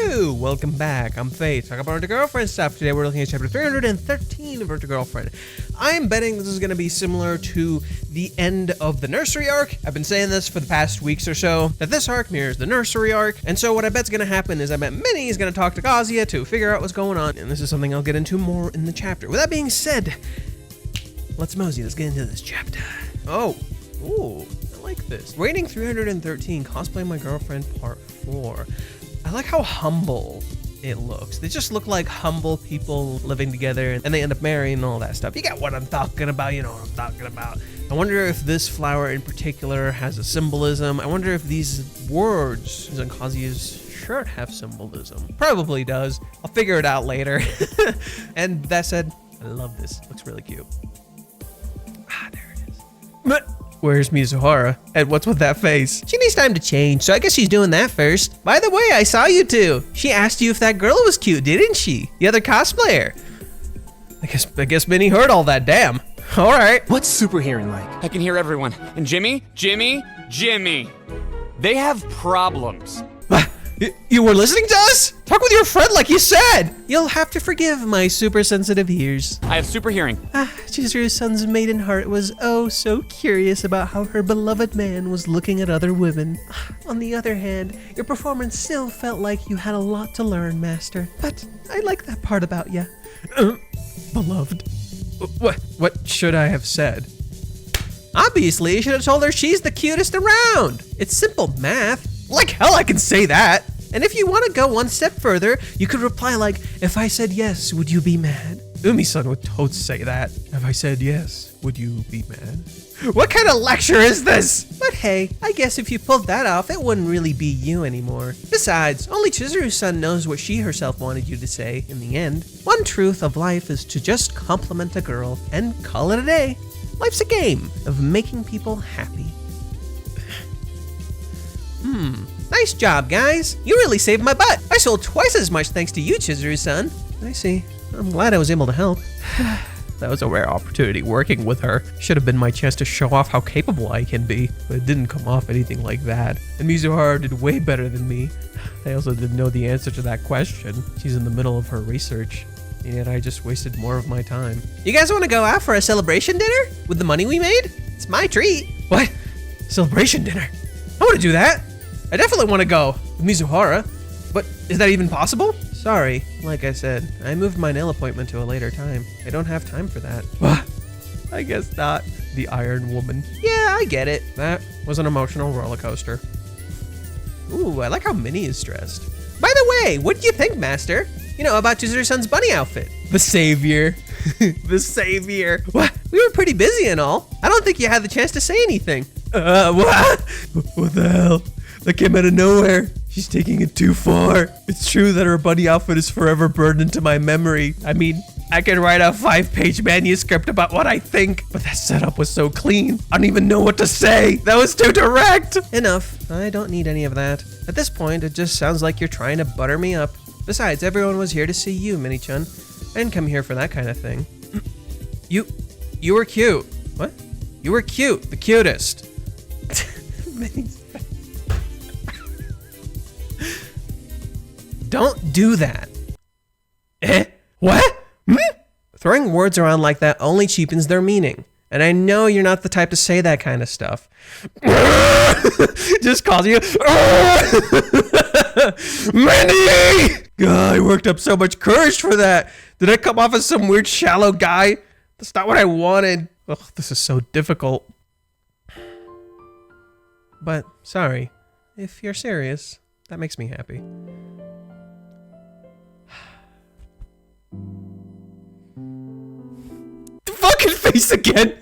Hello, welcome back. I'm Faith. Talk about Virtual Girlfriend stuff. Today we're looking at chapter 313 of Virtual Girlfriend. I'm betting this is going to be similar to the end of the nursery arc. I've been saying this for the past weeks or so, that this arc mirrors the nursery arc. And so what I bet's going to happen is I bet Minnie is going to talk to Kazuya to figure out what's going on. And this is something I'll get into more in the chapter. With that being said, let's mosey. Let's get into this chapter. Oh, ooh, I like this. Rating 313, Cosplay My Girlfriend Part 4. I like how humble it looks. They just look like humble people living together and they end up marrying and all that stuff. You got what I'm talking about, you know what I'm talking about. I wonder if this flower in particular has a symbolism. I wonder if these words on Kazuya's shirt have symbolism. Probably does. I'll figure it out later. And that said, I love this. It looks really cute. Ah, there it is. Where's Mizuhara? And what's with that face? She needs time to change, so I guess she's doing that first. By the way, I saw you two. She asked you if that girl was cute, didn't she? The other cosplayer. I guess Minnie heard all that, damn. All right. What's super hearing like? I can hear everyone. And Jimmy. They have problems. You were listening to us? Talk with your friend like you said. You'll have to forgive my super sensitive ears. I have super hearing. Chizuru's maiden heart was oh so curious about how her beloved man was looking at other women. On the other hand, your performance still felt like you had a lot to learn, Master. But I like that part about you. Beloved. What should I have said? Obviously, you should have told her she's the cutest around. It's simple math. Like hell I can say that. And if you want to go one step further, you could reply like, if I said yes, would you be mad? Umi-san would totes say that. If I said yes, would you be mad? What kind of lecture is this? But hey, I guess if you pulled that off, it wouldn't really be you anymore. Besides, only Chizuru-san knows what she herself wanted you to say in the end. One truth of life is to just compliment a girl and call it a day. Life's a game of making people happy. Nice job, guys. You really saved my butt. I sold twice as much thanks to you, Chizuru-san. I see. I'm glad I was able to help. That was a rare opportunity working with her. Should have been my chance to show off how capable I can be, but it didn't come off anything like that. And Mizuhara did way better than me. I also didn't know the answer to that question. She's in the middle of her research, and yet I just wasted more of my time. You guys want to go out for a celebration dinner? With the money we made? It's my treat. What? Celebration dinner? I want to do that. I definitely want to go with Mizuhara, but is that even possible? Sorry, like I said, I moved my nail appointment to a later time. I don't have time for that. I guess not. The Iron Woman. Yeah, I get it. That was an emotional roller coaster. Ooh, I like how Minnie is dressed. By the way, what do you think, Master? You know, about Chizuru-san's bunny outfit. The savior. The savior. What? We were pretty busy and all. I don't think you had the chance to say anything. What? What the hell? That came out of nowhere. She's taking it too far. It's true that her bunny outfit is forever burned into my memory. I mean, I could write a 5-page manuscript about what I think, but that setup was so clean. I don't even know what to say. That was too direct. Enough. I don't need any of that. At this point, it just sounds like you're trying to butter me up. Besides, everyone was here to see you, Minnie-chan. I didn't come here for that kind of thing. You were cute. What? You were cute. The cutest. Minnie's Don't do that. What? Throwing words around like that only cheapens their meaning. And I know you're not the type to say that kind of stuff. Just calls you. Minnie! God, I worked up so much courage for that. Did I come off as some weird shallow guy? That's not what I wanted. Ugh, this is so difficult. But sorry, if you're serious, that makes me happy. The fucking face again.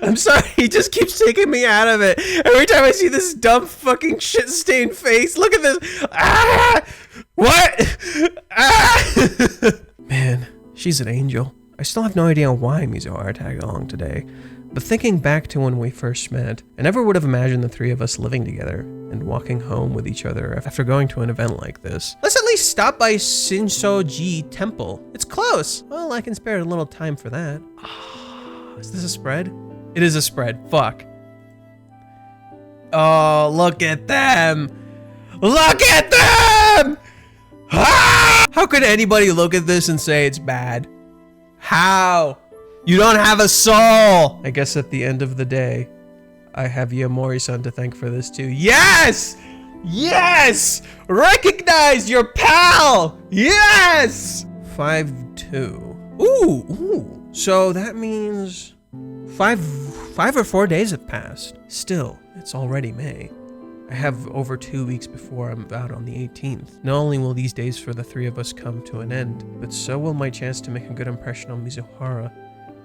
I'm sorry, he just keeps taking me out of it. Every time I see this dumb fucking shit-stained face, look at this. Ah! What? Ah! Man, she's an angel. I still have no idea why Mizuhara tagged along today, but thinking back to when we first met, I never would have imagined the three of us living together and walking home with each other after going to an event like this. Let's at least stop by Shinsoji Temple. It's close. Well, I can spare a little time for that. Is this a spread? It is a spread. Fuck. Oh, look at them. Look at them! Ah! How could anybody look at this and say it's bad? How? You don't have a soul! I guess at the end of the day, I have Yamori-san to thank for this too. Yes! Yes! Recognize your pal! Yes! 5-2. Ooh. So that means five or 4 days have passed. Still, it's already May. I have over 2 weeks before I'm out on the 18th. Not only will these days for the three of us come to an end, but so will my chance to make a good impression on Mizuhara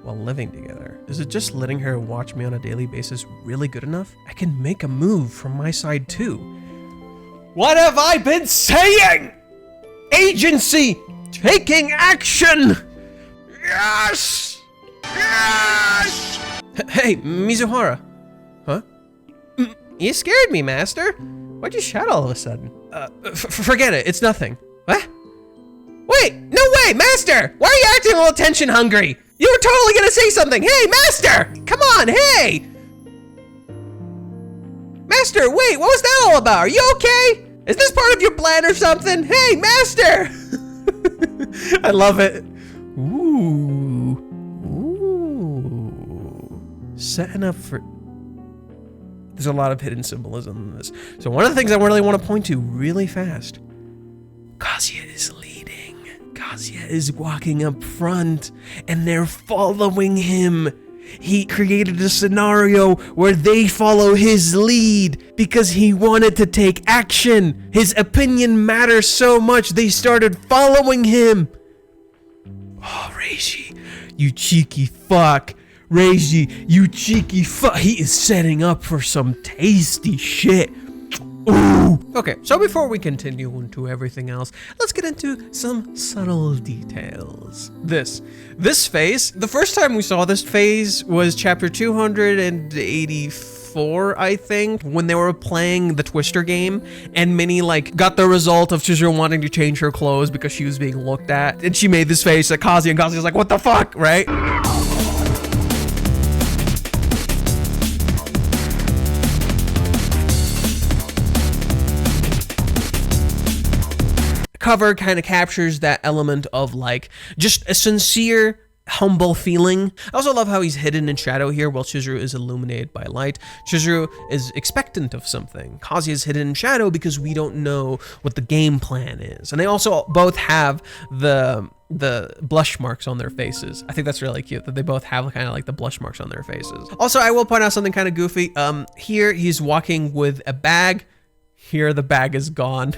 while living together. Is it just letting her watch me on a daily basis really good enough? I can make a move from my side too. What have I been saying? Agency! Taking action! Yes! Yes! Hey, Mizuhara. Huh? You scared me, Master. Why'd you shout all of a sudden? Forget it. It's nothing. What? Wait, no way, Master! Why are you acting a little tension hungry? You were totally gonna say something. Hey, Master! Come on, hey! Master, wait, what was that all about? Are you okay? Is this part of your plan or something? Hey, Master! I love it. Ooh. Setting up for... There's a lot of hidden symbolism in this. So one of the things I really want to point to really fast. Kazuya is leading. Kazuya is walking up front and they're following him. He created a scenario where they follow his lead because he wanted to take action. His opinion matters so much they started following him. Oh, Reishi, you cheeky fuck. Reishi, you cheeky fuck. He is setting up for some tasty shit. Ooh. Okay, so before we continue into everything else, let's get into some subtle details. This phase, the first time we saw this phase was chapter 284, I think, when they were playing the Twister game, and Minnie got the result of Chizuru wanting to change her clothes because she was being looked at, and she made this face at Kazuya, and Kazuya's like, what the fuck, right? Cover kind of captures that element of just a sincere, humble feeling. I also love how he's hidden in shadow here while Chizuru is illuminated by light. Chizuru is expectant of something. Kazuya is hidden in shadow because we don't know what the game plan is. And they also both have the blush marks on their faces. I think that's really cute that they both have kind of the blush marks on their faces. Also, I will point out something kind of goofy. Here he's walking with a bag. Here the bag is gone.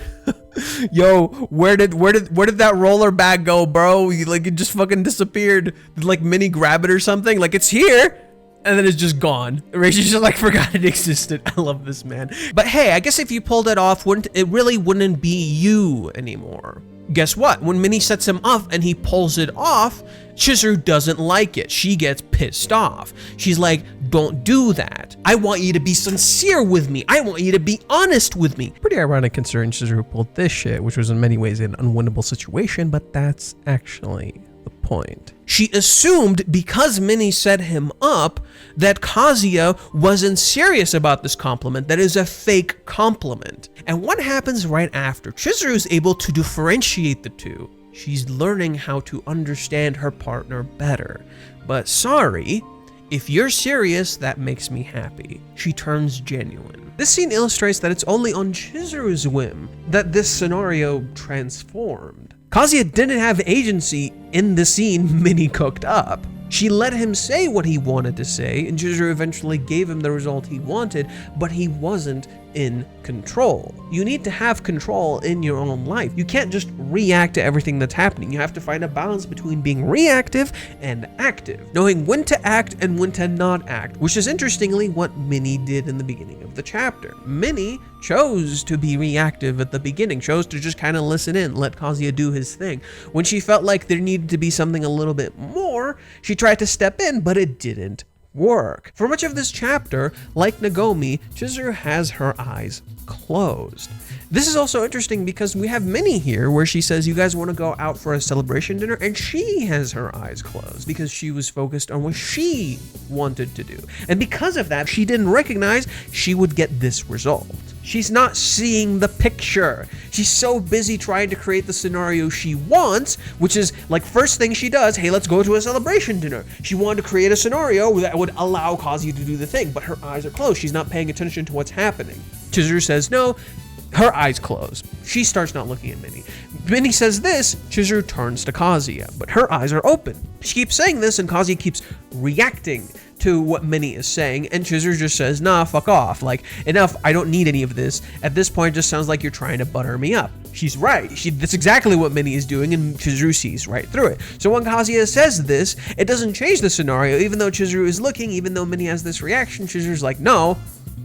Yo, where did that roller bag go, bro? It just fucking disappeared. Did Minnie grab it or something? It's here, and then it's just gone. Reishi just forgot it existed. I love this man. But hey, I guess if you pulled it off, it really wouldn't be you anymore. Guess what? When Minnie sets him up and he pulls it off, Chizuru doesn't like it. She gets pissed off. She's like, don't do that. I want you to be sincere with me. I want you to be honest with me. Pretty ironic considering Chizuru pulled this shit, which was in many ways an unwinnable situation, but that's actually the point. She assumed because Minnie set him up that Kazuya wasn't serious about this compliment, that is a fake compliment. And what happens right after? Chizuru is able to differentiate the two. She's learning how to understand her partner better. But sorry, if you're serious, that makes me happy. She turns genuine. This scene illustrates that it's only on Chizuru's whim that this scenario transformed. Kazuya didn't have agency in the scene Minnie cooked up. She let him say what he wanted to say, and Chizuru eventually gave him the result he wanted, but he wasn't in control. You need to have control in your own life. You can't just react to everything that's happening. You have to find a balance between being reactive and active, knowing when to act and when to not act, which is interestingly what Minnie did in the beginning of the chapter. Minnie chose to be reactive at the beginning, chose to just kind of listen in, let Kazuya do his thing. When she felt like there needed to be something a little bit more, she tried to step in, but it didn't work. For much of this chapter, like Nagomi, Chizuru has her eyes closed. This is also interesting because we have Minnie here where she says you guys want to go out for a celebration dinner, and she has her eyes closed because she was focused on what she wanted to do. And because of that, she didn't recognize she would get this result. She's not seeing the picture. She's so busy trying to create the scenario she wants, which is like first thing she does, hey, let's go to a celebration dinner. She wanted to create a scenario that would allow Kazuya to do the thing, but her eyes are closed. She's not paying attention to what's happening. Chizuru says no, her eyes closed. She starts not looking at Minnie. Minnie says this, Chizuru turns to Kazuya, but her eyes are open. She keeps saying this and Kazuya keeps reacting to what Minnie is saying, and Chizuru just says, nah, fuck off. Like, enough, I don't need any of this. At this point, it just sounds like you're trying to butter me up. She's right. That's exactly what Minnie is doing, and Chizuru sees right through it. So when Kazuya says this, it doesn't change the scenario. Even though Chizuru is looking, even though Minnie has this reaction, Chizuru's like, no.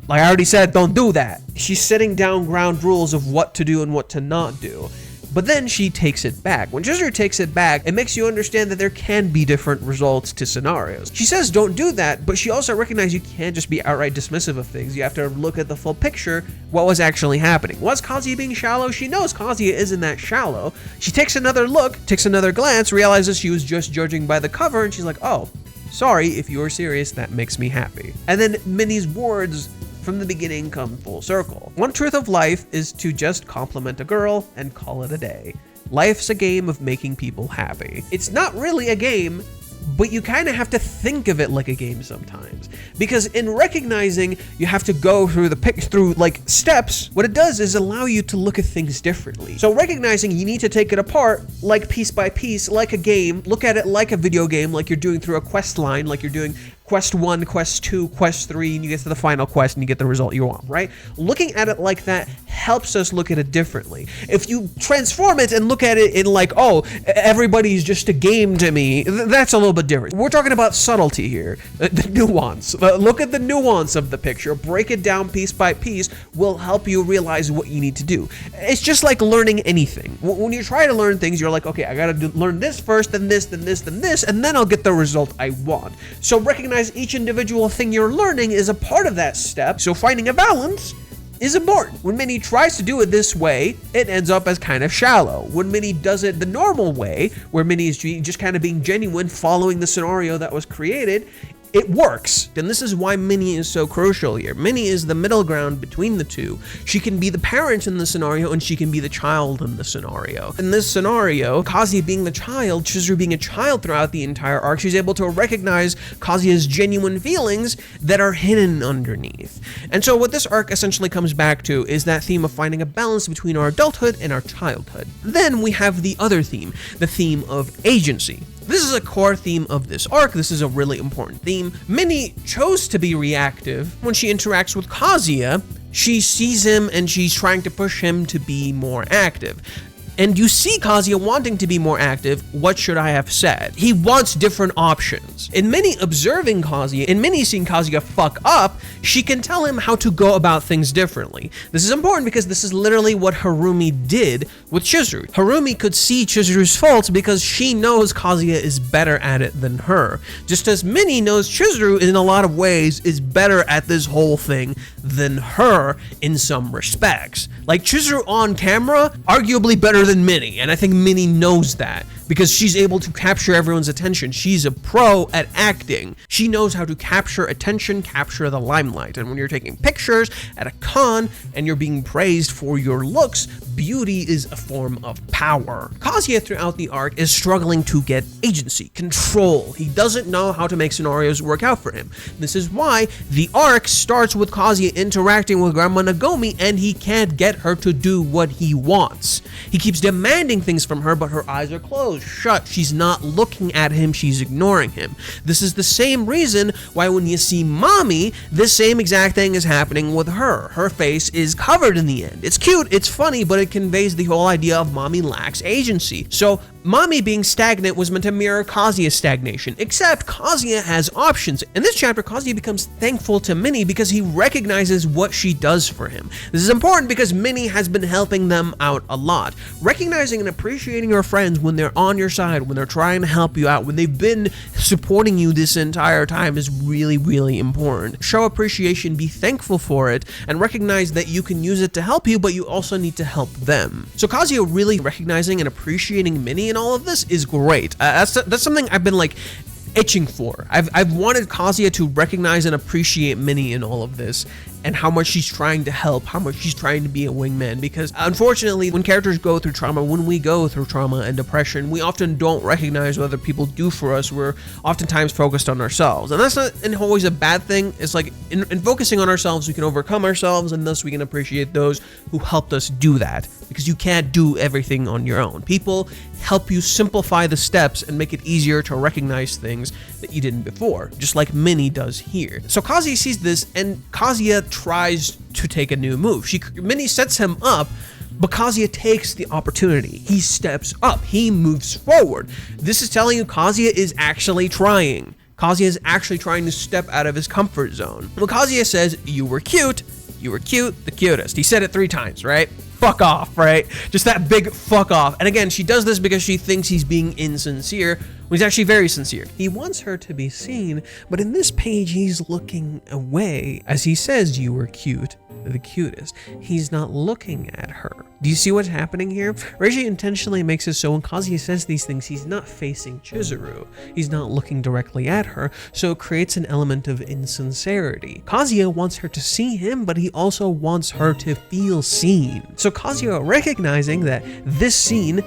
Like I already said, don't do that. She's setting down ground rules of what to do and what to not do. But then she takes it back. When Chizuru takes it back, it makes you understand that there can be different results to scenarios. She says don't do that, but she also recognizes you can't just be outright dismissive of things. You have to look at the full picture, what was actually happening. Was Kazuya being shallow? She knows Kazuya isn't that shallow. She takes another look, takes another glance, realizes she was just judging by the cover, and she's like, oh, sorry, if you are serious, that makes me happy. And then Minnie's words from the beginning come full circle. One truth of life is to just compliment a girl and call it a day. Life's a game of making people happy. It's not really a game, but you kind of have to think of it like a game sometimes. Because in recognizing you have to go through like steps, what it does is allow you to look at things differently. So recognizing you need to take it apart, like piece by piece, like a game, look at it like a video game, like you're doing through a quest line, like you're doing quest 1, quest 2, quest 3, and you get to the final quest and you get the result you want, right? Looking at it like that helps us look at it differently. If you transform it and look at it in like, oh, everybody's just a game to me, that's a little bit different. We're talking about subtlety here, the nuance. Look at the nuance of the picture, break it down piece by piece will help you realize what you need to do. It's just like learning anything. When you try to learn things, you're like, okay, I gotta learn this first, then this, then this, then this, and then I'll get the result I want. So recognize each individual thing you're learning is a part of that step, so finding a balance is important. When Minnie tries to do it this way, it ends up as kind of shallow. When Minnie does it the normal way, where Minnie is just kind of being genuine, following the scenario that was created, it works. And this is why Minnie is so crucial here. Minnie is the middle ground between the two. She can be the parent in the scenario and she can be the child in the scenario. In this scenario, Kazuya being the child, Chizuru being a child throughout the entire arc, she's able to recognize Kazuya's genuine feelings that are hidden underneath. And so what this arc essentially comes back to is that theme of finding a balance between our adulthood and our childhood. Then we have the other theme, the theme of agency. This is a core theme of this arc. This is a really important theme. Minnie chose to be reactive. When she interacts with Kazuya, she sees him and she's trying to push him to be more active. And you see Kazuya wanting to be more active. What should I have said? He wants different options. In Minnie observing Kazuya, in Minnie seeing Kazuya fuck up, she can tell him how to go about things differently. This is important because this is literally what Harumi did with Chizuru. Harumi could see Chizuru's faults because she knows Kazuya is better at it than her. Just as Minnie knows Chizuru in a lot of ways is better at this whole thing than her in some respects. Like Chizuru on camera, arguably better than Minnie, and I think Minnie knows that because she's able to capture everyone's attention. She's a pro at acting. She knows how to capture attention, capture the limelight. And when you're taking pictures at a con and you're being praised for your looks, beauty is a form of power. Kazuya throughout the arc is struggling to get agency, control. He doesn't know how to make scenarios work out for him. This is why the arc starts with Kazuya interacting with Grandma Nagomi and he can't get her to do what he wants. He keeps demanding things from her, but her eyes are closed, shut. She's not looking at him, she's ignoring him. This is the same reason why when you see Mommy, this same exact thing is happening with her. Her face is covered in the end. It's cute, it's funny, but it conveys the whole idea of Mommy lacks agency. So Mami being stagnant was meant to mirror Kazuya's stagnation, except Kazuya has options. In this chapter, Kazuya becomes thankful to Minnie because he recognizes what she does for him. This is important because Minnie has been helping them out a lot. Recognizing and appreciating your friends when they're on your side, when they're trying to help you out, when they've been supporting you this entire time is really, really important. Show appreciation, be thankful for it, and recognize that you can use it to help you, but you also need to help them. So Kazuya really recognizing and appreciating Minnie in all of this is great. That's something I've been like itching for. I've wanted Kazuya to recognize and appreciate Minnie in all of this, and how much she's trying to help, how much she's trying to be a wingman, because unfortunately when characters go through trauma, when we go through trauma and depression, we often don't recognize what other people do for us. We're oftentimes focused on ourselves, and that's not always a bad thing. It's like in focusing on ourselves, we can overcome ourselves, and thus we can appreciate those who helped us do that, because you can't do everything on your own. People help you simplify the steps and make it easier to recognize things that you didn't before, just like Minnie does here. So Kazuya sees this, and Kazuya tries to take a new move. Minnie sets him up, but Kazuya takes the opportunity. He steps up. He moves forward. This is telling you Kazuya is actually trying. Kazuya is actually trying to step out of his comfort zone. Well, Kazuya says, "You were cute. You were cute, the cutest." He said it 3 times, right? Fuck off, right? Just that big fuck off. And again, she does this because she thinks he's being insincere, when he's actually very sincere. He wants her to be seen, but in this page, he's looking away as he says, "You were cute, the cutest." He's not looking at her. Do you see what's happening here? Reiji intentionally makes it so when Kazuya says these things, he's not facing Chizuru. He's not looking directly at her, so it creates an element of insincerity. Kazuya wants her to see him, but he also wants her to feel seen. So Kazuya, recognizing that this scene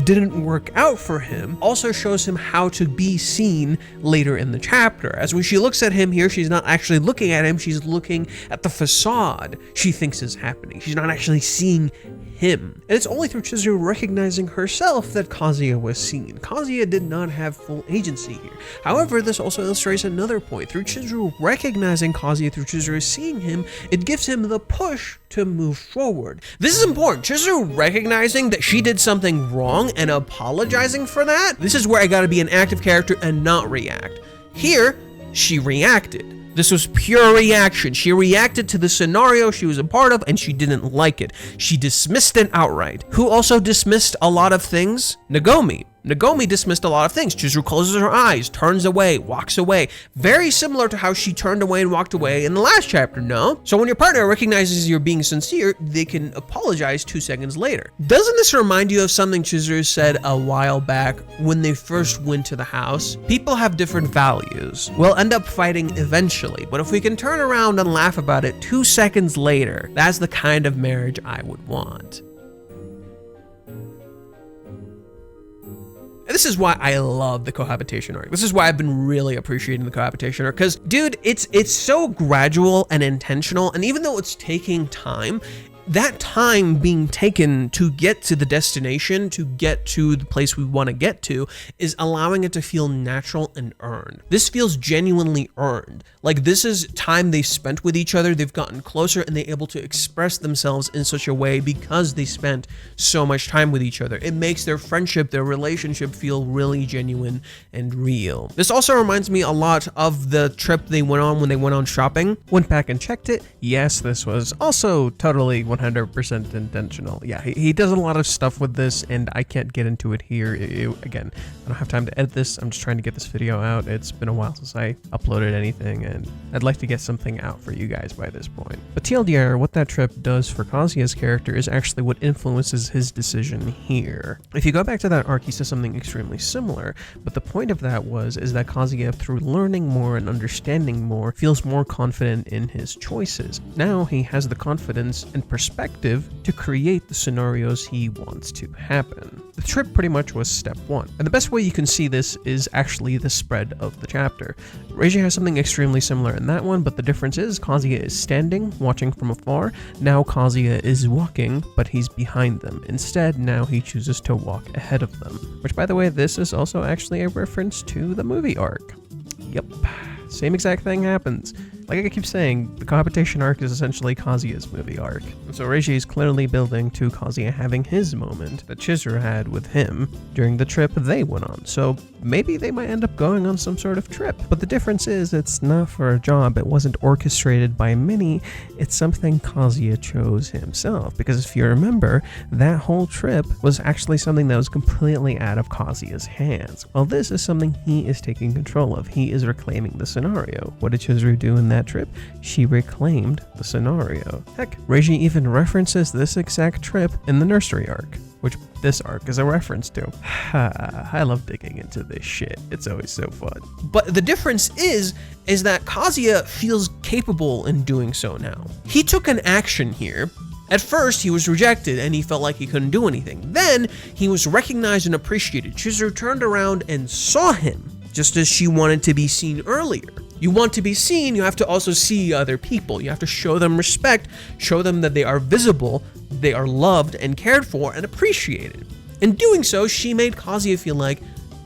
didn't work out for him, also shows him how to be seen later in the chapter. As when she looks at him here, she's not actually looking at him, she's looking at the facade she thinks is happening. She's not actually seeing him. And it's only through Chizuru recognizing herself that Kazuya was seen. Kazuya did not have full agency here. However, this also illustrates another point. Through Chizuru recognizing Kazuya, through Chizuru seeing him, it gives him the push to move forward. This is important. Chizuru recognizing that she did something wrong and apologizing for that. This is where I gotta be an active character and not react. Here, she reacted. This was pure reaction. She reacted to the scenario she was a part of, and she didn't like it. She dismissed it outright. Who also dismissed a lot of things? Nagomi. Nagomi dismissed a lot of things. Chizuru closes her eyes, turns away, walks away. Very similar to how she turned away and walked away in the last chapter, no? So when your partner recognizes you're being sincere, they can apologize 2 seconds later. Doesn't this remind you of something Chizuru said a while back when they first went to the house? People have different values. We'll end up fighting eventually, but if we can turn around and laugh about it 2 seconds later, that's the kind of marriage I would want. And this is why I love the cohabitation arc. This is why I've been really appreciating the cohabitation arc, because dude, it's so gradual and intentional, and even though it's taking time, that time being taken to get to the destination, to get to the place we want to get to, is allowing it to feel natural and earned. This feels genuinely earned. Like this is time they spent with each other, they've gotten closer, and they're able to express themselves in such a way because they spent so much time with each other. It makes their friendship, their relationship feel really genuine and real. This also reminds me a lot of the trip they went on when they went on shopping. Went back and checked it. Yes, this was also totally 100% intentional. Yeah, he does a lot of stuff with this, and I can't get into it here. Again, I don't have time to edit this. I'm just trying to get this video out. It's been a while since I uploaded anything, and I'd like to get something out for you guys by this point. But TLDR, what that trip does for Kazuya's character is actually what influences his decision here. If you go back to that arc, he says something extremely similar, but the point of that is that Kazuya, through learning more and understanding more, feels more confident in his choices. Now he has the confidence and perspective to create the scenarios he wants to happen. The trip pretty much was step 1, and the best way you can see this is actually the spread of the chapter. Reiji has something extremely similar in that one, but the difference is Kazuya is standing, watching from afar. Now Kazuya is walking, but he's behind them. Instead, now he chooses to walk ahead of them. Which, by the way, this is also actually a reference to the movie arc. Yep, same exact thing happens. Like I keep saying, the competition arc is essentially Kazuya's movie arc. And so Reiji is clearly building to Kazuya having his moment that Chizuru had with him during the trip they went on. So maybe they might end up going on some sort of trip. But the difference is it's not for a job. It wasn't orchestrated by Minnie. It's something Kazuya chose himself. Because if you remember, that whole trip was actually something that was completely out of Kazuya's hands. Well, this is something he is taking control of. He is reclaiming the scenario. What did Chizuru do in that trip? She reclaimed the scenario. Heck, Reiji even references this exact trip in the nursery arc, which this arc is a reference to. I love digging into this shit. It's always so fun. But the difference is that Kazuya feels capable in doing so now. He took an action here. At first, he was rejected and he felt like he couldn't do anything. Then, he was recognized and appreciated. Chizuru turned around and saw him, just as she wanted to be seen earlier. You want to be seen, you have to also see other people. You have to show them respect, show them that they are visible, they are loved and cared for and appreciated. In doing so, she made Kazuya feel like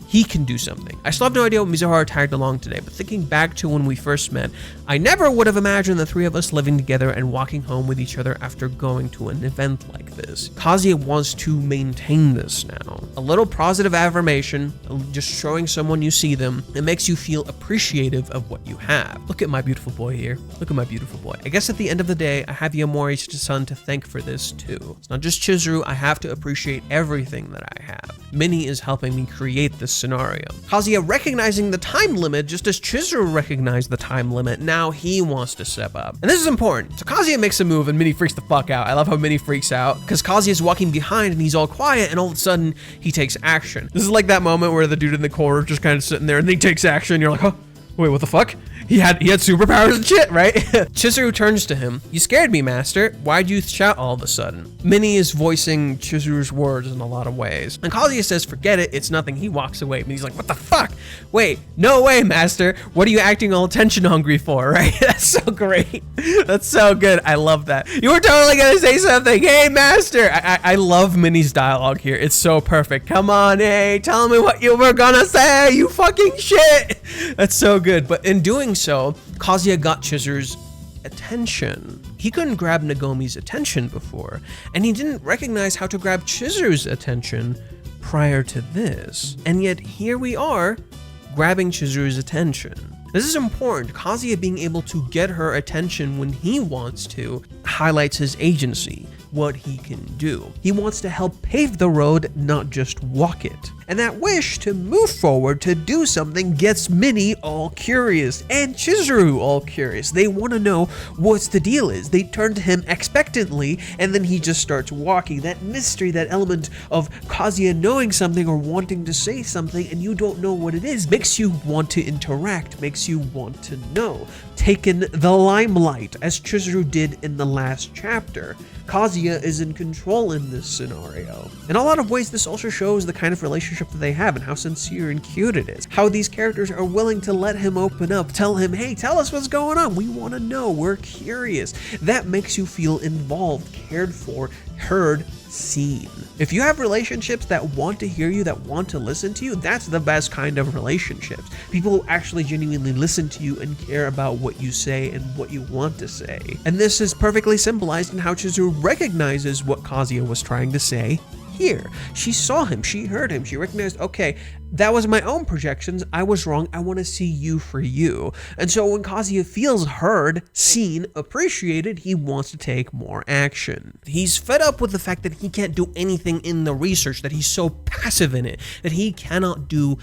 he can do something. I still have no idea what Mizuhara tagged along today, but thinking back to when we first met, I never would have imagined the three of us living together and walking home with each other after going to an event like this. Kazuya wants to maintain this now. A little positive affirmation, just showing someone you see them, it makes you feel appreciative of what you have. Look at my beautiful boy here. Look at my beautiful boy. I guess at the end of the day, I have Yamori-san to thank for this too. It's not just Chizuru, I have to appreciate everything that I have. Minnie is helping me create this scenario. Kazuya recognizing the time limit just as Chizuru recognized the time limit, now he wants to step up. And this is important. So Kazuya makes a move and Minnie freaks the fuck out. I love how Minnie freaks out because Kazuya is walking behind and he's all quiet and all of a sudden he takes action. This is like that moment where the dude in the corner just kind of sitting there and he takes action and you're like, huh? Wait, what the fuck? He had superpowers and shit, right? Chizuru turns to him. You scared me, master. Why'd you shout all of a sudden? Minnie is voicing Chizuru's words in a lot of ways. And Kazuya says, forget it, it's nothing. He walks away. Minnie's like, what the fuck? Wait, no way, master. What are you acting all attention hungry for, right? That's so great. That's so good. I love that. You were totally gonna say something. Hey, master. I love Minnie's dialogue here. It's so perfect. Come on, hey, tell me what you were gonna say, you fucking shit. That's so good. But in doing so, Kazuya got Chizuru's attention. He couldn't grab Nagomi's attention before, and he didn't recognize how to grab Chizuru's attention prior to this. And yet here we are, grabbing Chizuru's attention. This is important. Kazuya being able to get her attention when he wants to highlights his agency, what he can do. He wants to help pave the road, not just walk it. And that wish to move forward to do something gets Minnie all curious and Chizuru all curious. They want to know what's the deal is. They turn to him expectantly and then he just starts walking. That mystery, that element of Kazuya knowing something or wanting to say something and you don't know what it is, makes you want to interact, makes you want to know. Taken the limelight, as Chizuru did in the last chapter. Kazuya is in control in this scenario. In a lot of ways, this also shows the kind of relationship that they have and how sincere and cute it is. How these characters are willing to let him open up, tell him, hey, tell us what's going on. We want to know, we're curious. That makes you feel involved, cared for, heard, seen. If you have relationships that want to hear you, that want to listen to you, that's the best kind of relationships. People who actually genuinely listen to you and care about what you say and what you want to say. And this is perfectly symbolized in how Chizuru recognizes what Kazuya was trying to say here. She saw him, she heard him, she recognized, okay, that was my own projections, I was wrong, I want to see you for you. And so when Kazuya feels heard, seen, appreciated, he wants to take more action. He's fed up with the fact that he can't do anything in the research, that he's so passive in it, that he cannot do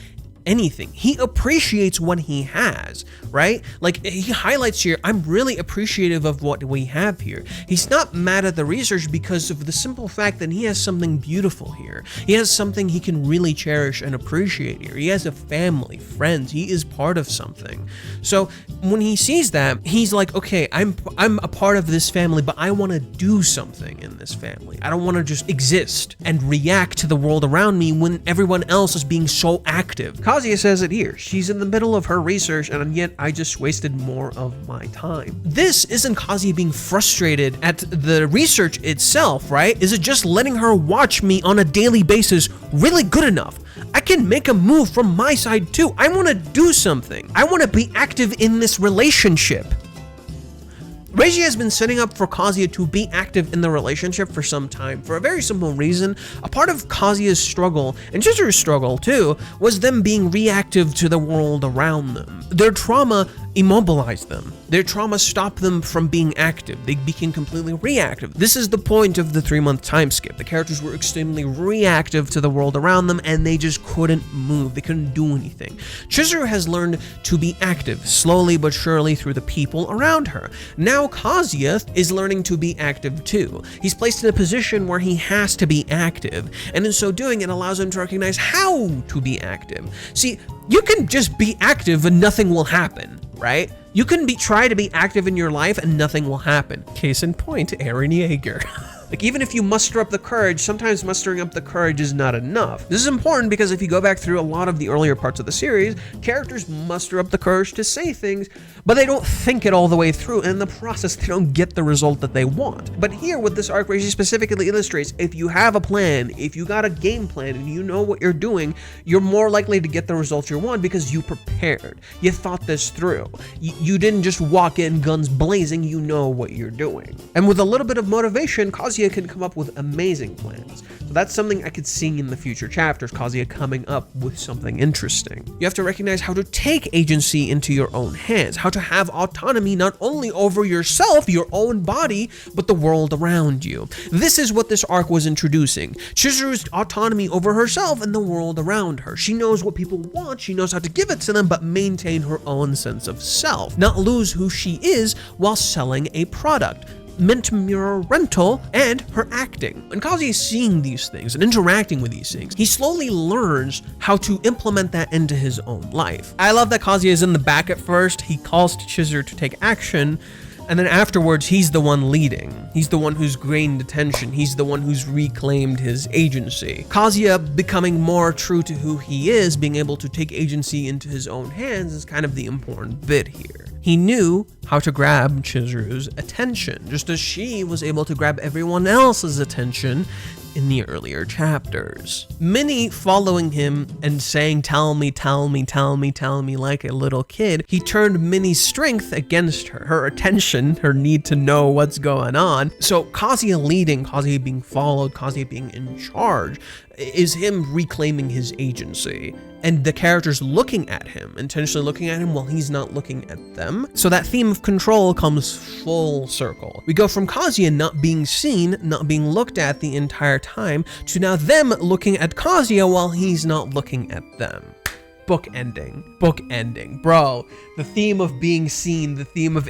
anything. He appreciates what he has, right? Like he highlights here, I'm really appreciative of what we have here. He's not mad at the research because of the simple fact that he has something beautiful here. He has something he can really cherish and appreciate here. He has a family, friends, he is part of something. So when he sees that, he's like, okay, I'm a part of this family, but I want to do something in this family. I don't want to just exist and react to the world around me when everyone else is being so active. Kazuya says it here. She's in the middle of her research and yet I just wasted more of my time. This isn't Kazuya being frustrated at the research itself, right? Is it just letting her watch me on a daily basis really good enough? I can make a move from my side too. I want to do something. I want to be active in this relationship. Reiji has been setting up for Kazuya to be active in the relationship for some time for a very simple reason. A part of Kazuya's struggle, and Chizuru's struggle too, was them being reactive to the world around them. Their trauma immobilized them. Their trauma stopped them from being active. They became completely reactive. This is the point of the 3-month time skip. The characters were extremely reactive to the world around them and they just couldn't move. They couldn't do anything. Chizuru has learned to be active, slowly but surely through the people around her. Now Kazuya is learning to be active too. He's placed in a position where he has to be active, and in so doing, it allows him to recognize how to be active. See, you can just be active and nothing will happen, right? You can try to be active in your life and nothing will happen. Case in point, Eren Yeager. Like, even if you muster up the courage, sometimes mustering up the courage is not enough. This is important because if you go back through a lot of the earlier parts of the series, characters muster up the courage to say things, but they don't think it all the way through, and in the process, they don't get the result that they want. But here, with this arc, Reiji specifically illustrates, if you have a plan, if you got a game plan, and you know what you're doing, you're more likely to get the results you want because you prepared. You thought this through. You didn't just walk in guns blazing, you know what you're doing. And with a little bit of motivation, Kazuya can come up with amazing plans. So that's something I could see in the future chapters, Kazuya coming up with something interesting. You have to recognize how to take agency into your own hands, how to have autonomy not only over yourself, your own body, but the world around you. This is what this arc was introducing. Chizuru's autonomy over herself and the world around her. She knows what people want, she knows how to give it to them, but maintain her own sense of self, not lose who she is while selling a product meant to mirror rental and her acting. When Kazuya is seeing these things and interacting with these things, he slowly learns how to implement that into his own life. I love that Kazuya is in the back at first. He calls to Chizuru to take action, and then afterwards, he's the one leading. He's the one who's gained attention. He's the one who's reclaimed his agency. Kazuya becoming more true to who he is, being able to take agency into his own hands, is kind of the important bit here. He knew how to grab Chizuru's attention, just as she was able to grab everyone else's attention in the earlier chapters. Minnie following him and saying, "Tell me, tell me, tell me, tell me," like a little kid, he turned Minnie's strength against her, her attention, her need to know what's going on. So Kazuya leading, Kazuya being followed, Kazuya being in charge, is him reclaiming his agency. And the characters looking at him, intentionally looking at him while he's not looking at them. So that theme of control comes full circle. We go from Kazuya not being seen, not being looked at the entire time, to now them looking at Kazuya while he's not looking at them. Book ending. Bro, the theme of being seen, the theme of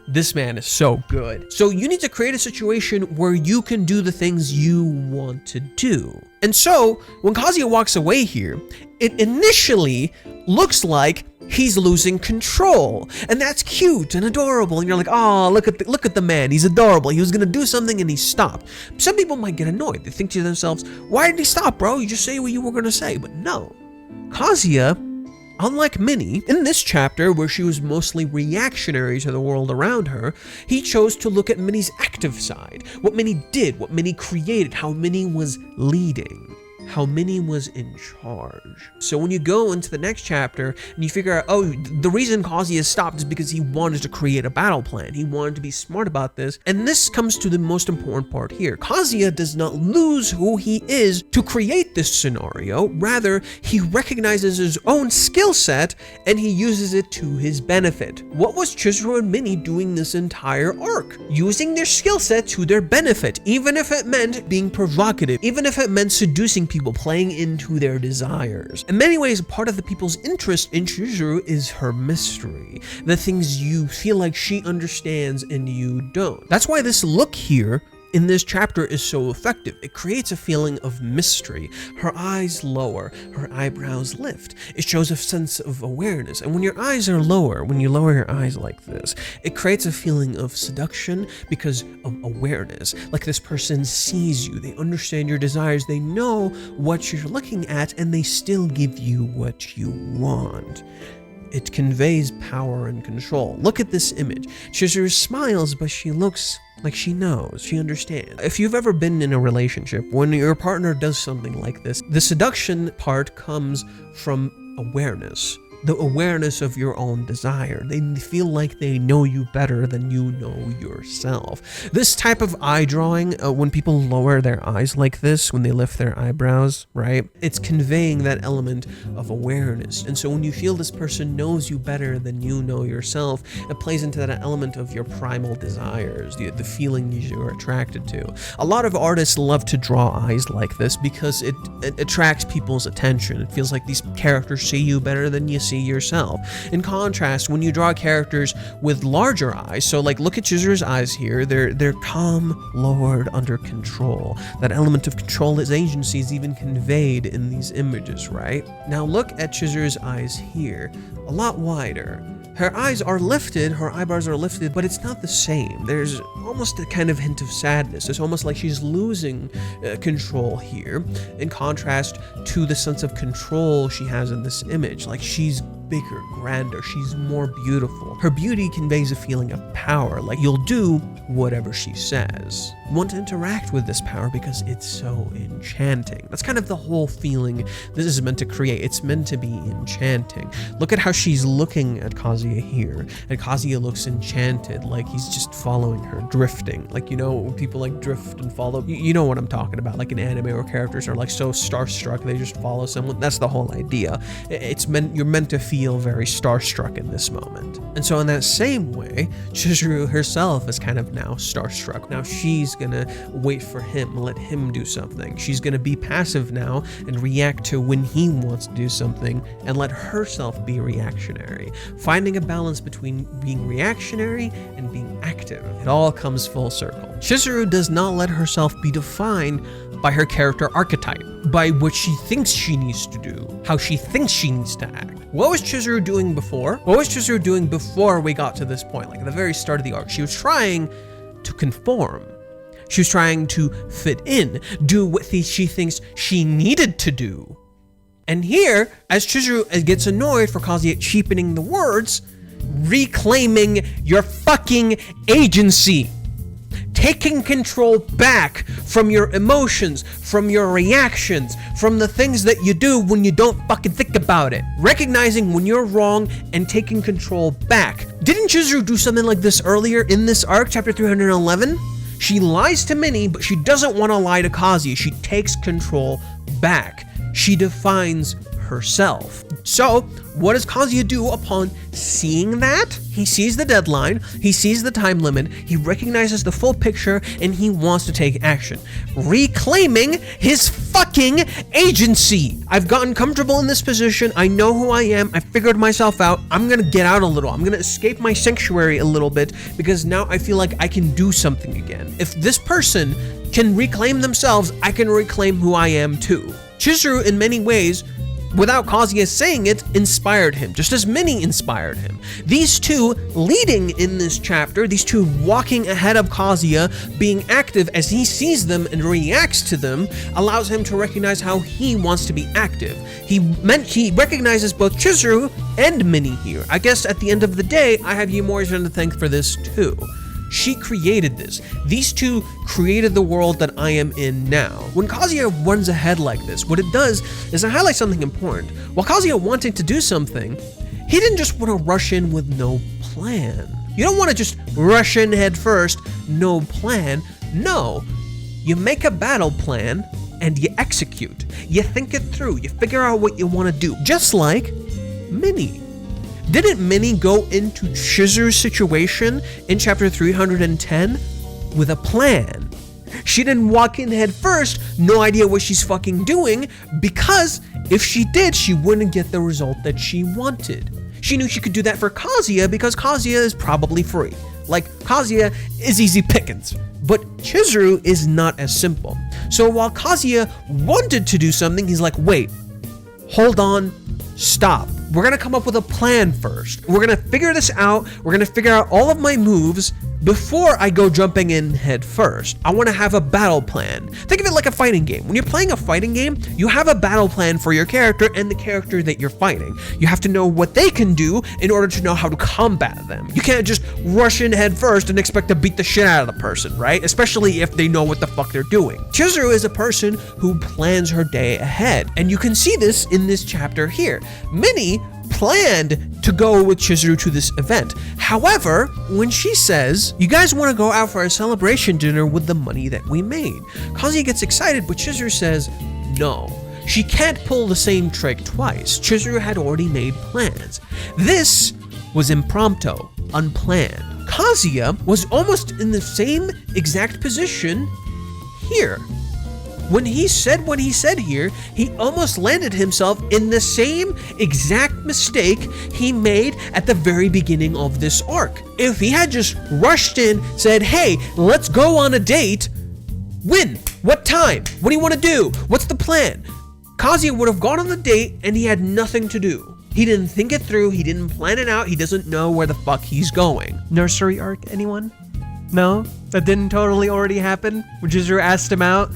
this man is so good. So you need to create a situation where you can do the things you want to do. And so when Kazuya walks away here, it initially looks like he's losing control, and that's cute and adorable, and you're like, oh, look at the man, he's adorable, he was gonna do something and he stopped. Some people might get annoyed. They think to themselves, why did he stop, bro? You just say what you were gonna say. But no, Kazuya, unlike Minnie, in this chapter where she was mostly reactionary to the world around her, he chose to look at Minnie's active side, what Minnie did, what Minnie created, how Minnie was leading, how Minnie was in charge. So when you go into the next chapter and you figure out, oh, the reason Kazuya stopped is because he wanted to create a battle plan. He wanted to be smart about this. And this comes to the most important part here. Kazuya does not lose who he is to create this scenario. Rather, he recognizes his own skill set and he uses it to his benefit. What was Chizuru and Minnie doing this entire arc? Using their skill set to their benefit, even if it meant being provocative, even if it meant seducing people, playing into their desires. In many ways, part of the people's interest in Chizuru is her mystery, the things you feel like she understands and you don't. That's why this look here in this chapter is so effective. It creates a feeling of mystery. Her eyes lower, her eyebrows lift. It shows a sense of awareness. And when your eyes are lower, when you lower your eyes like this, it creates a feeling of seduction because of awareness. Like this person sees you, they understand your desires, they know what you're looking at, and they still give you what you want. It conveys power and control. Look at this image. Chizuru smiles, but she looks like she knows, she understands. If you've ever been in a relationship, when your partner does something like this, the seduction part comes from awareness. the awareness of your own desire. They feel like they know you better than you know yourself. This type of eye drawing, when people lower their eyes like this, when they lift their eyebrows, right? It's conveying that element of awareness. And so when you feel this person knows you better than you know yourself, it plays into that element of your primal desires, the feelings you're attracted to. A lot of artists love to draw eyes like this because it attracts people's attention. It feels like these characters see you better than you see yourself. In contrast, when you draw characters with larger eyes, so like look at Chizuru's eyes here, they're calm, lowered, under control. That element of control, his agency, is even conveyed in these images, right? Now look at Chizuru's eyes here, a lot wider. Her eyes are lifted, her eyebrows are lifted, but it's not the same. There's almost a kind of hint of sadness. It's almost like she's losing control here, in contrast to the sense of control she has in this image. Like she's bigger, grander, she's more beautiful. Her beauty conveys a feeling of power, like you'll do whatever she says. You want to interact with this power because it's so enchanting. That's kind of the whole feeling this is meant to create. It's meant to be enchanting. Look at how she's looking at Kazuya here, and Kazuya looks enchanted, like he's just following her, drifting. Like, you know, when people like drift and follow, you know what I'm talking about, like in anime where characters are like so starstruck they just follow someone. That's the whole idea. You're meant to feel very starstruck in this moment. And so in that same way, Chizuru herself is kind of now starstruck. Now she's gonna wait for him, let him do something. She's gonna be passive now and react to when he wants to do something and let herself be reactionary. Finding a balance between being reactionary and being active. It all comes full circle. Chizuru does not let herself be defined by her character archetype, by what she thinks she needs to do, how she thinks she needs to act. What was Chizuru doing before? What was Chizuru doing before we got to this point? Like at the very start of the arc, she was trying to conform. She was trying to fit in, do what she thinks she needed to do. And here, as Chizuru gets annoyed for Kazuya cheapening the words, reclaiming your fucking agency. Taking control back from your emotions, from your reactions, from the things that you do when you don't fucking think about it. Recognizing when you're wrong and taking control back. Didn't Chizuru do something like this earlier in this arc, chapter 311? She lies to Minnie, but she doesn't want to lie to Kazuya. She takes control back. She defines herself. So, what does Kazuya do upon seeing that? He sees the deadline, he sees the time limit, he recognizes the full picture, and he wants to take action. Reclaiming his fucking agency. I've gotten comfortable in this position, I know who I am, I figured myself out, I'm gonna get out a little, I'm gonna escape my sanctuary a little bit, because now I feel like I can do something again. If this person can reclaim themselves, I can reclaim who I am too. Chizuru, in many ways, without Kazuya saying it, inspired him, just as Minnie inspired him. These two leading in this chapter, these two walking ahead of Kazuya, being active as he sees them and reacts to them, allows him to recognize how he wants to be active. He recognizes both Chizuru and Minnie here. I guess at the end of the day, I have Yumori-chan to thank for this too. She created this. These two created the world that I am in now. When Kazuya runs ahead like this, what it does is it highlights something important. While Kazuya wanted to do something, he didn't just want to rush in with no plan. You don't want to just rush in head first, no plan. No, you make a battle plan and you execute. You think it through, you figure out what you want to do. Just like Minnie. Didn't Minnie go into Chizuru's situation in chapter 310 with a plan? She didn't walk in head first, no idea what she's fucking doing, because if she did, she wouldn't get the result that she wanted. She knew she could do that for Kazuya because Kazuya is probably free. Like, Kazuya is easy pickings. But Chizuru is not as simple. So while Kazuya wanted to do something, he's like, wait, hold on, stop. We're gonna come up with a plan first. We're gonna figure this out. We're gonna figure out all of my moves before I go jumping in head first. I wanna have a battle plan. Think of it like a fighting game. When you're playing a fighting game, you have a battle plan for your character and the character that you're fighting. You have to know what they can do in order to know how to combat them. You can't just rush in head first and expect to beat the shit out of the person, right? Especially if they know what the fuck they're doing. Chizuru is a person who plans her day ahead, and you can see this in this chapter here. Minnie planned to go with Chizuru to this event. However, when she says, you guys want to go out for a celebration dinner with the money that we made, Kazuya gets excited, but Chizuru says no. She can't pull the same trick twice. Chizuru had already made plans. This was impromptu, unplanned. Kazuya was almost in the same exact position here. When he said what he said here, he almost landed himself in the same exact mistake he made at the very beginning of this arc. If he had just rushed in, said, hey, let's go on a date, when? What time? What do you want to do? What's the plan? Kazuya would have gone on the date and he had nothing to do. He didn't think it through, he didn't plan it out, he doesn't know where the fuck he's going. Nursery arc, anyone? No? That didn't totally already happen? When Chizuru asked him out,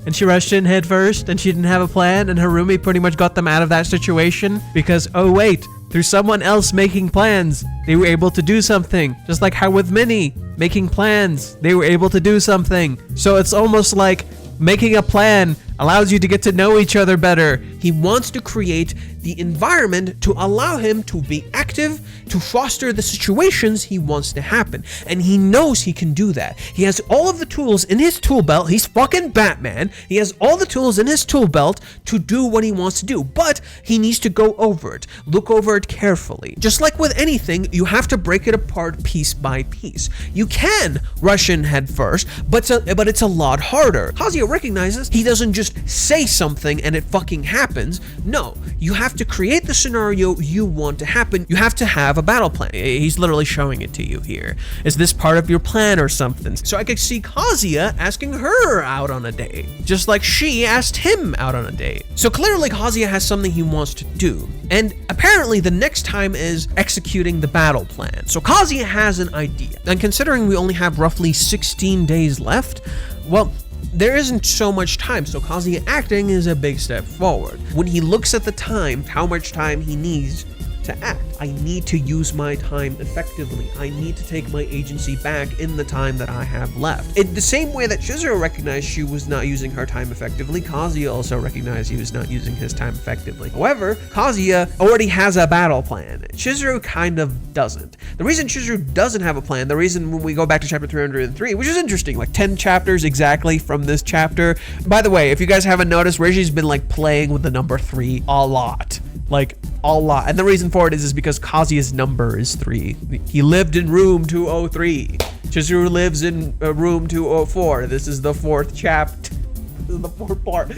and she rushed in head first, and she didn't have a plan, and Harumi pretty much got them out of that situation because, oh wait, through someone else making plans, they were able to do something. Just like how with Minnie making plans, they were able to do something. So it's almost like making a plan allows you to get to know each other better. He wants to create the environment to allow him to be active, to foster the situations he wants to happen. And he knows he can do that. He has all of the tools in his tool belt. He's fucking Batman. He has all the tools in his tool belt to do what he wants to do. But he needs to go over it, look over it carefully. Just like with anything, you have to break it apart piece by piece. You can rush in head first, but it's a lot harder. Kazuya recognizes he doesn't just say something and it fucking happens. No, you have to create the scenario you want to happen. You have to have a battle plan. He's literally showing it to you here. Is this part of your plan or something? So I could see Kazuya asking her out on a date, just like she asked him out on a date. So clearly Kazuya has something he wants to do. And apparently the next time is executing the battle plan. So Kazuya has an idea. And considering we only have roughly 16 days left, well, there isn't so much time, so Kazuya acting is a big step forward. When he looks at the time, how much time he needs to act. I need to use my time effectively. I need to take my agency back in the time that I have left. In the same way that Chizuru recognized she was not using her time effectively, Kazuya also recognized he was not using his time effectively. However, Kazuya already has a battle plan. Chizuru kind of doesn't. The reason Chizuru doesn't have a plan, the reason when we go back to chapter 303, which is interesting, like 10 chapters exactly from this chapter. By the way, if you guys haven't noticed, Regi's been like playing with the number 3 a lot. Like a lot. And the reason for it is because Kazuya's number is 3. He lived in room 203. Chizuru lives in room 204. This is the 4th chapter. This is the 4th part.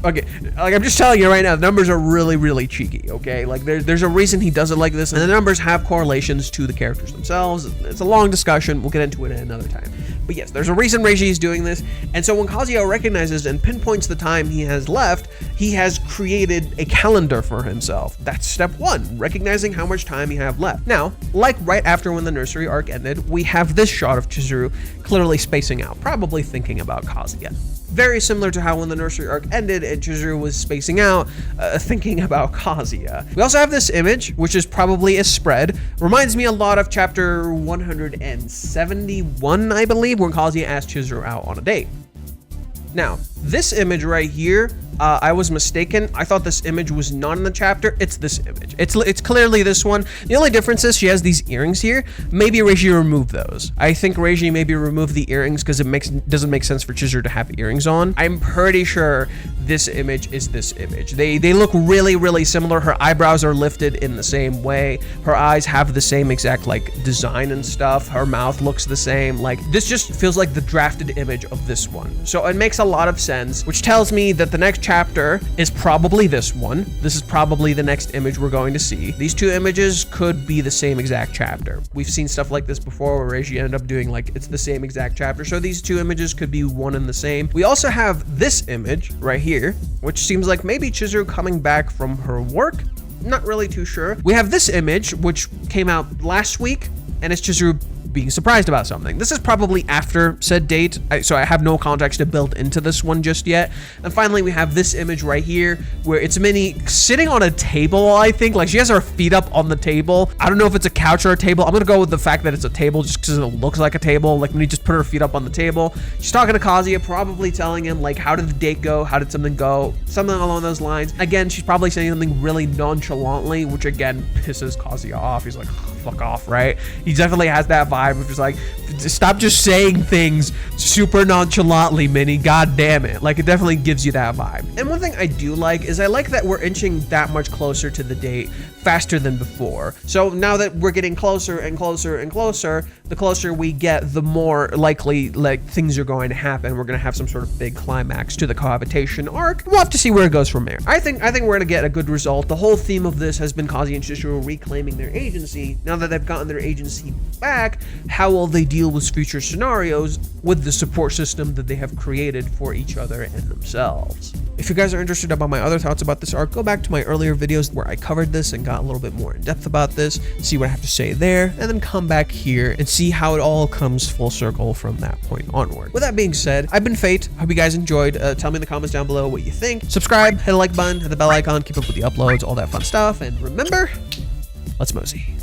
Okay, like I'm just telling you right now, the numbers are really, really cheeky, okay? Like there's a reason he does it like this, and the numbers have correlations to the characters themselves. It's a long discussion. We'll get into it at another time. But yes, there's a reason Reiji is doing this. And so when Kazuya recognizes and pinpoints the time he has left, he has created a calendar for himself. That's step 1, recognizing how much time you have left. Now, like right after when the nursery arc ended, we have this shot of Chizuru clearly spacing out, probably thinking about Kazuya. Very similar to how when the nursery arc ended and Chizuru was spacing out, thinking about Kazuya. We also have this image, which is probably a spread. Reminds me a lot of chapter 171, I believe, when Kazuya asked Chizuru out on a date. Now, this image right here, I was mistaken. I thought this image was not in the chapter. It's this image. It's clearly this one. The only difference is she has these earrings here. Maybe Reiji removed those. I think Reiji maybe removed the earrings because it doesn't make sense for Chizuru to have earrings on. I'm pretty sure this image is this image. They look really, really similar. Her eyebrows are lifted in the same way. Her eyes have the same exact like design and stuff. Her mouth looks the same. Like this just feels like the drafted image of this one. So it makes a lot of sense, which tells me that the next chapter is probably this one. This is probably the next image we're going to see. These two images could be the same exact chapter. We've seen stuff like this before where Reiji ended up doing like it's the same exact chapter. So these two images could be one and the same. We also have this image right here, which seems like maybe Chizuru coming back from her work. Not really too sure. We have this image, which came out last week, and it's Chizuru being surprised about something. This is probably after said date, so I have no context to build into this one just yet. And finally, we have this image right here where it's Minnie sitting on a table, I think. Like, she has her feet up on the table. I don't know if it's a couch or a table. I'm gonna go with the fact that it's a table just because it looks like a table. Like, Minnie just put her feet up on the table. She's talking to Kazuya, probably telling him, like, how did the date go? How did something go? Something along those lines. Again, she's probably saying something really nonchalantly, which again pisses Kazuya off. He's like, fuck off, right? He definitely has that vibe of just like, stop just saying things super nonchalantly, Minnie. God damn it. Like, it definitely gives you that vibe. And one thing I do like is I like that we're inching that much closer to the date faster than before. So now that we're getting closer and closer and closer, the closer we get, the more likely like things are going to happen. We're going to have some sort of big climax to the cohabitation arc. We'll have to see where it goes from there. I think we're going to get a good result. The whole theme of this has been Kazuya and Chizuru reclaiming their agency. Now that they've gotten their agency back, how will they deal with future scenarios with the support system that they have created for each other and themselves? If you guys are interested about my other thoughts about this arc, go back to my earlier videos where I covered this and got a little bit more in depth about this, see what I have to say there, and then come back here and see how it all comes full circle from that point onward. With that being said, I've been Fate. Hope you guys enjoyed. Tell me in the comments down below what you think. Subscribe, hit the like button, hit the bell icon, keep up with the uploads, all that fun stuff, and remember, let's mosey.